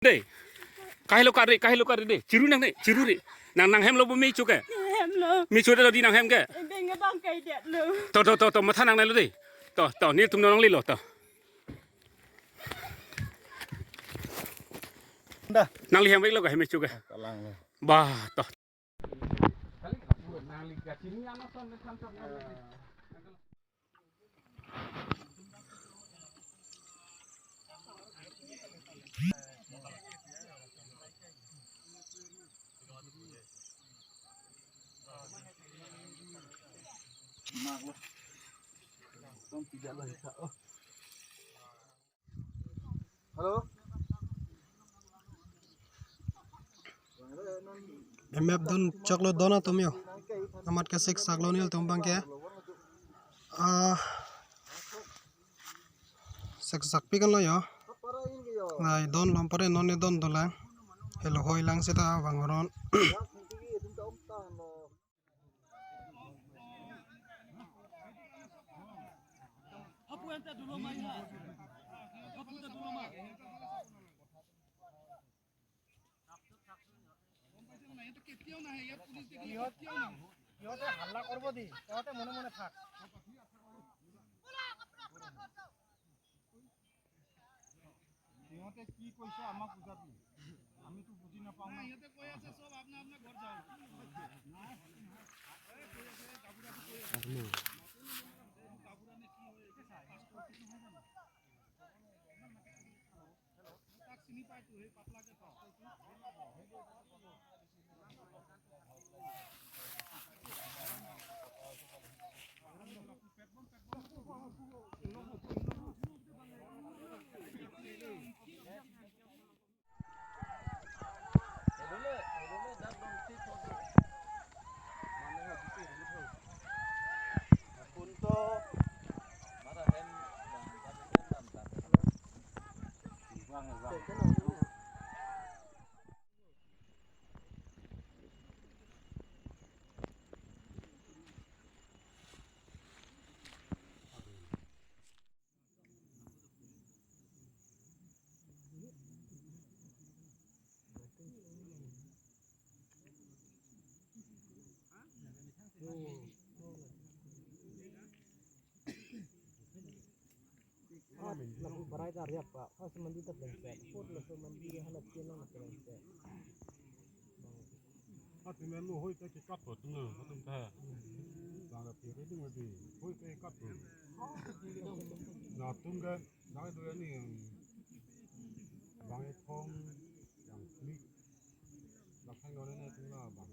Deh, kahai lo kari deh, ciru nang deh, ciru deh, nang hem lo bumi cuke, mi cuke lo di nang hem ke, to mata nang lo deh, to ni tum nang li lo to, nang li hem baik lo kahai mi cuke, bah to. Halo. Map dun chaklo dona tumio amat ka sik saklo nil tumbang ke sik sak pikan lo yo nai don lompare nonne don dolang hello hoi lang seta bangoron ইহঁতে হাল্লা করব দি তহঁতে মনে মনে থাক ইহঁতে কি কৈছে আমাক বুজাবি আমিতো বুজি নাপাওঁ না ইহঁতে কৈ আছে সব আপনা আপনা ঘর যাও নাই এই কৈ আছে গাবুৰাটো কৈ আছে গাবুৰানে কি হয় এটা পাঁচটা কি নহয় জানো তাক চিনি পাইতো এই পাতলাকে পাওঁ Lagu barai karya Pak, pas mandi tak bengset, pun lagu mandi halat kena nak bengset. Hati melu hoi ke kat tu tengah, betul tak? Jangan pilih ni mesti hoi ke kat tu. Nah tunggu, jangan tu ni yang bang ekong, yang klik, lakukan orang ni tengah bang.